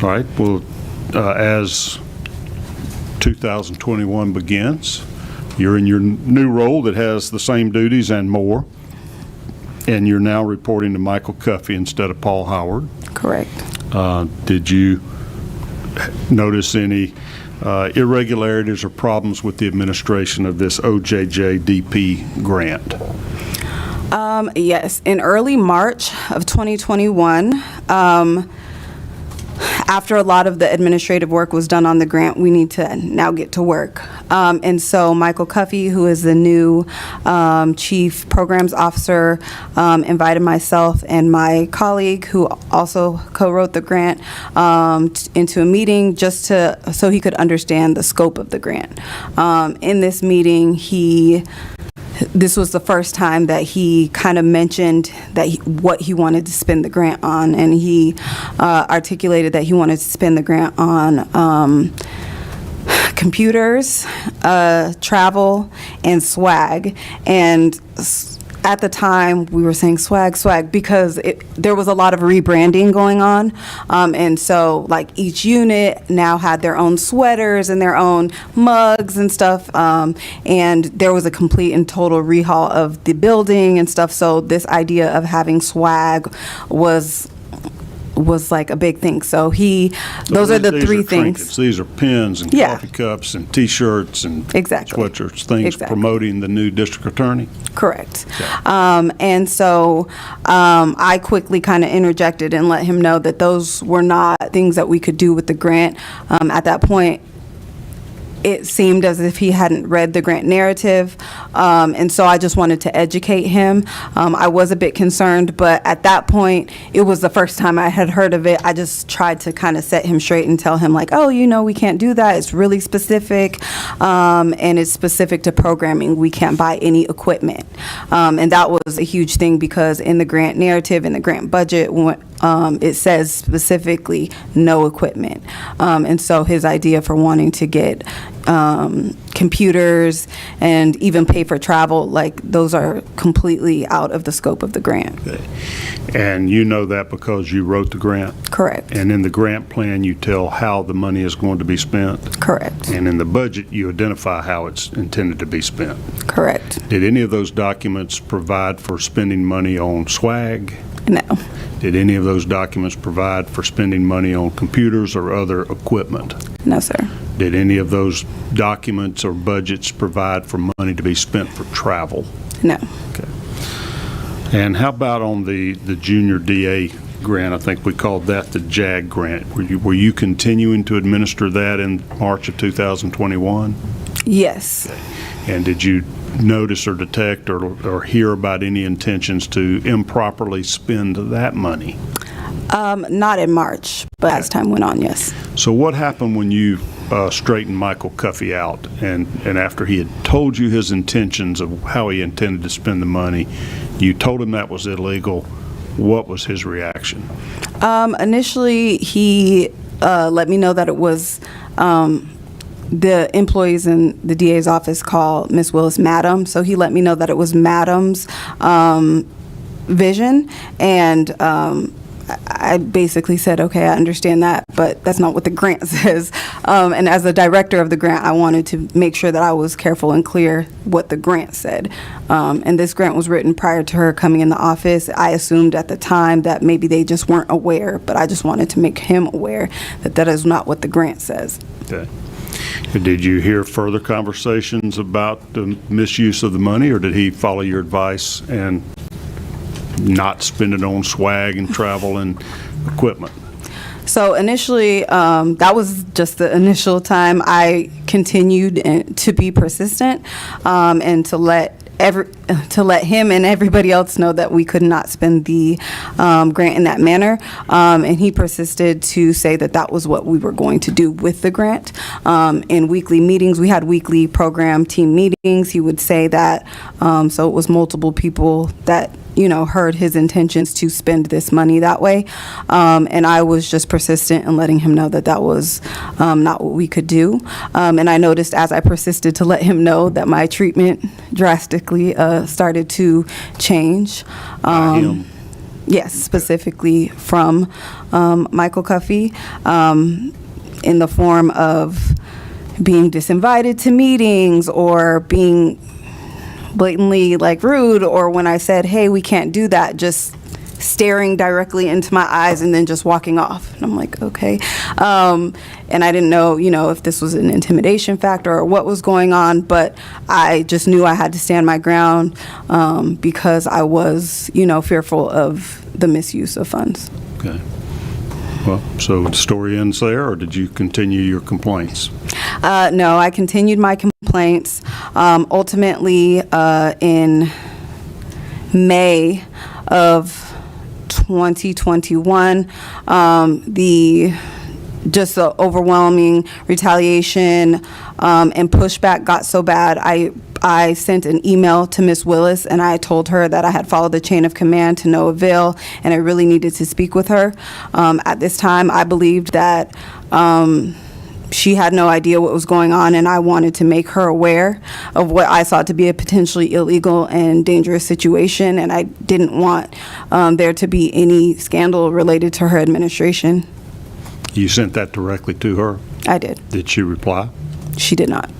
All right. Well, as 2021 begins, you're in your new role that has the same duties and more, and you're now reporting to Michael Cuffey instead of Paul Howard. Correct. Did you notice any irregularities or problems with the administration of this OJJDP grant? Yes. In early March of 2021, after a lot of the administrative work was done on the grant, we need to now get to work. And so Michael Cuffey, who is the new Chief Programs Officer, invited myself and my colleague, who also co-wrote the grant, into a meeting just so he could understand the scope of the grant. In this meeting, this was the first time that he kind of mentioned that what he wanted to spend the grant on, and he articulated that he wanted to spend the grant on computers, travel, and swag. And at the time, we were saying swag, because there was a lot of rebranding going on. And so, like, each unit now had their own sweaters and their own mugs and stuff. And there was a complete and total rehaul of the building and stuff. So this idea of having swag was like a big thing. So those are the three things. Trinkets. These are pins and coffee cups and T-shirts and sweatshirts, things promoting the new district attorney? Correct. Okay. And so I quickly kind of interjected and let him know that those were not things that we could do with the grant. At that point, it seemed as if he hadn't read the grant narrative, and so I just wanted to educate him. I was a bit concerned, but at that point, it was the first time I had heard of it. I just tried to kind of set him straight and tell him, like, oh, we can't do that. It's really specific, and it's specific to programming. We can't buy any equipment. And that was a huge thing, because in the grant narrative, in the grant budget, it says specifically no equipment. And so his idea for wanting to get computers and even pay for travel, like, those are completely out of the scope of the grant. Okay. And you know that because you wrote the grant? Correct. And in the grant plan, you tell how the money is going to be spent? Correct. And in the budget, you identify how it's intended to be spent? Correct. Did any of those documents provide for spending money on swag? No. Did any of those documents provide for spending money on computers or other equipment? No, sir. Did any of those documents or budgets provide for money to be spent for travel? No. Okay. And how about on the junior DA grant? I think we called that the JAG grant. Were you continuing to administer that in March of 2021? Yes. Okay. And did you notice or detect or hear about any intentions to improperly spend that money? Not in March, but as time went on, yes. So what happened when you straightened Michael Cuffey out, and after he had told you his intentions of how he intended to spend the money, you told him that was illegal? What was his reaction? Initially, he let me know that it was the employees in the DA's office call Miss Willis Madam, so he let me know that it was Madam's vision, and I basically said, okay, I understand that, but that's not what the grant says. And as the director of the grant, I wanted to make sure that I was careful and clear what the grant said. And this grant was written prior to her coming in the office. I assumed at the time that maybe they just weren't aware, but I just wanted to make him aware that that is not what the grant says. Okay. Did you hear further conversations about the misuse of the money, or did he follow your advice and not spend it on swag and travel and equipment? So initially, that was just the initial time. I continued to be persistent and to let him and everybody else know that we could not spend the grant in that manner. And he persisted to say that that was what we were going to do with the grant. In weekly meetings, we had weekly program team meetings. He would say that, so it was multiple people that heard his intentions to spend this money that way. And I was just persistent in letting him know that that was not what we could do. And I noticed as I persisted to let him know that my treatment drastically started to change. Yes, specifically from Michael Cuffey, in the form of being disinvited to meetings or being blatantly like rude, or when I said, hey, we can't do that, just staring directly into my eyes and then just walking off. And I'm like, okay. And I didn't know, if this was an intimidation factor or what was going on, but I just knew I had to stand my ground because I was, fearful of the misuse of funds. Okay. Well, so the story ends there, or did you continue your complaints? No, I continued my complaints. Ultimately, in May of 2021, the overwhelming retaliation and pushback got so bad, I sent an email to Miss Willis, and I told her that I had followed the chain of command to no avail, and I really needed to speak with her. At this time, I believed that she had no idea what was going on, and I wanted to make her aware of what I saw to be a potentially illegal and dangerous situation, and I didn't want there to be any scandal related to her administration. You sent that directly to her? I did. Did she reply? She did not.